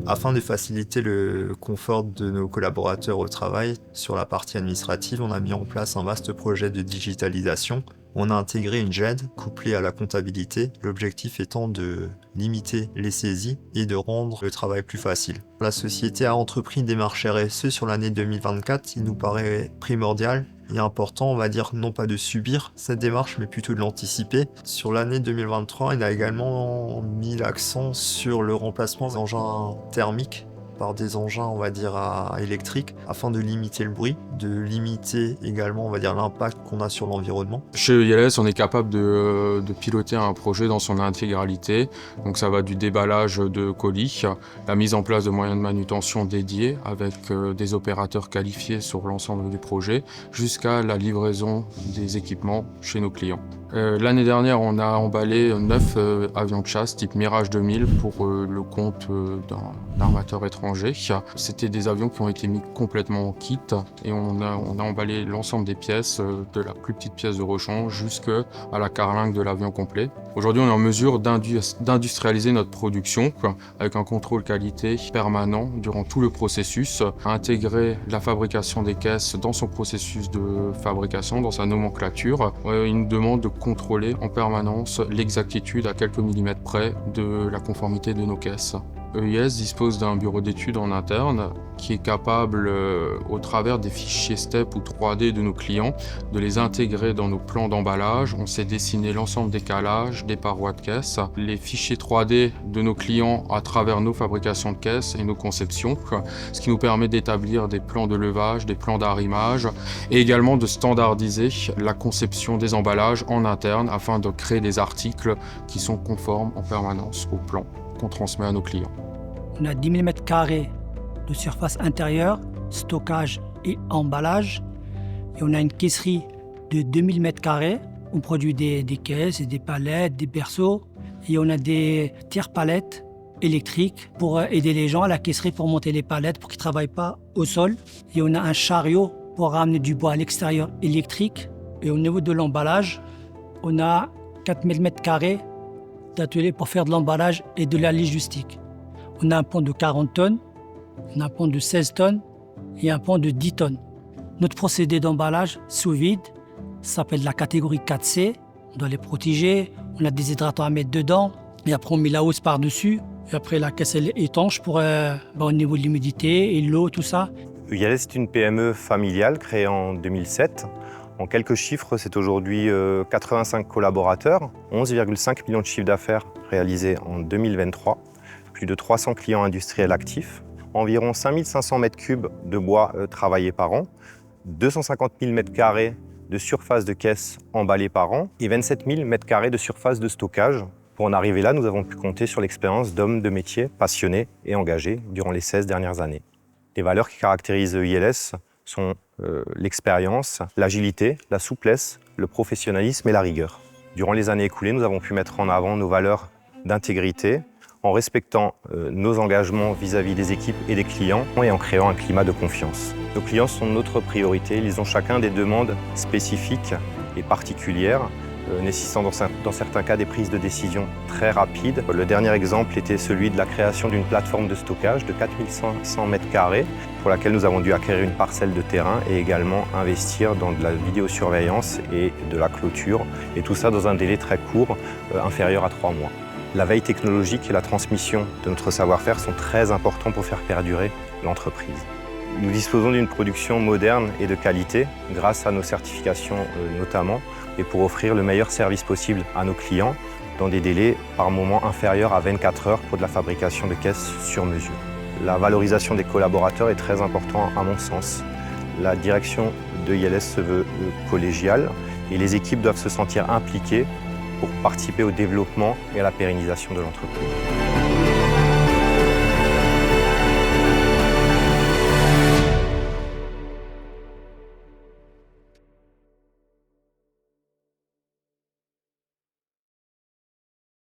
Afin de faciliter le confort de nos collaborateurs au travail, sur la partie administrative, on a mis en place un vaste projet de digitalisation. On a intégré une GED couplée à la comptabilité, l'objectif étant de limiter les saisies et de rendre le travail plus facile. La société a entrepris une démarche RSE sur l'année 2024, il nous paraît primordial et important, on va dire, non pas de subir cette démarche, mais plutôt de l'anticiper. Sur l'année 2023, il a également mis l'accent sur le remplacement des engins thermiques par des engins, on va dire, électriques, afin de limiter le bruit, de limiter également, on va dire, l'impact qu'on a sur l'environnement. Chez ILS, on est capable de piloter un projet dans son intégralité. Donc ça va du déballage de colis, la mise en place de moyens de manutention dédiés avec des opérateurs qualifiés sur l'ensemble du projet, jusqu'à la livraison des équipements chez nos clients. L'année dernière, on a emballé 9 avions de chasse type Mirage 2000 pour le compte d'un armateur étranger. C'était des avions qui ont été mis complètement en kit et on a emballé l'ensemble des pièces, de la plus petite pièce de rechange jusqu'à la carlingue de l'avion complet. Aujourd'hui, on est en mesure d'industrialiser notre production avec un contrôle qualité permanent durant tout le processus, intégrer la fabrication des caisses dans son processus de fabrication, dans sa nomenclature. Il nous demande de contrôler en permanence l'exactitude à quelques millimètres près de la conformité de nos caisses. EIS dispose d'un bureau d'études en interne qui est capable, au travers des fichiers STEP ou 3D de nos clients, de les intégrer dans nos plans d'emballage. On sait dessiner l'ensemble des calages, des parois de caisse, les fichiers 3D de nos clients à travers nos fabrications de caisses et nos conceptions, ce qui nous permet d'établir des plans de levage, des plans d'arrimage et également de standardiser la conception des emballages en interne afin de créer des articles qui sont conformes en permanence au plan qu'on transmet à nos clients. On a 10 000 m² de surface intérieure, stockage et emballage. Et on a une caisserie de 2000 m². On produit des caisses, des palettes, des berceaux. Et on a des tire-palettes électriques pour aider les gens à la caisserie pour monter les palettes pour qu'ils ne travaillent pas au sol. Et on a un chariot pour ramener du bois à l'extérieur électrique. Et au niveau de l'emballage, on a 4000 m² d'atelier pour faire de l'emballage et de la logistique. On a un pont de 40 tonnes, on a un pont de 16 tonnes et un pont de 10 tonnes. Notre procédé d'emballage sous vide s'appelle la catégorie 4C. On doit les protéger, on a des hydratants à mettre dedans et après on met la housse par-dessus. Et après la caisse elle est étanche pour au niveau de l'humidité et l'eau, tout ça. ILS est une PME familiale créée en 2007. En quelques chiffres, c'est aujourd'hui 85 collaborateurs, 11,5 millions de chiffres d'affaires réalisés en 2023, plus de 300 clients industriels actifs, environ 5500 m3 de bois travaillés par an, 250 000 m² de surface de caisse emballée par an et 27 000 m² de surface de stockage. Pour en arriver là, nous avons pu compter sur l'expérience d'hommes de métier passionnés et engagés durant les 16 dernières années. Les valeurs qui caractérisent ILS sont l'expérience, l'agilité, la souplesse, le professionnalisme et la rigueur. Durant les années écoulées, nous avons pu mettre en avant nos valeurs d'intégrité en respectant nos engagements vis-à-vis des équipes et des clients et en créant un climat de confiance. Nos clients sont notre priorité, ils ont chacun des demandes spécifiques et particulières, nécessitant dans certains cas des prises de décision très rapides. Le dernier exemple était celui de la création d'une plateforme de stockage de 4500 m² pour laquelle nous avons dû acquérir une parcelle de terrain et également investir dans de la vidéosurveillance et de la clôture, et tout ça dans un délai très court, inférieur à 3 mois. La veille technologique et la transmission de notre savoir-faire sont très importants pour faire perdurer l'entreprise. Nous disposons d'une production moderne et de qualité grâce à nos certifications notamment, et pour offrir le meilleur service possible à nos clients dans des délais par moment inférieurs à 24 heures pour de la fabrication de caisses sur mesure. La valorisation des collaborateurs est très importante à mon sens. La direction de ILS se veut collégiale et les équipes doivent se sentir impliquées pour participer au développement et à la pérennisation de l'entreprise.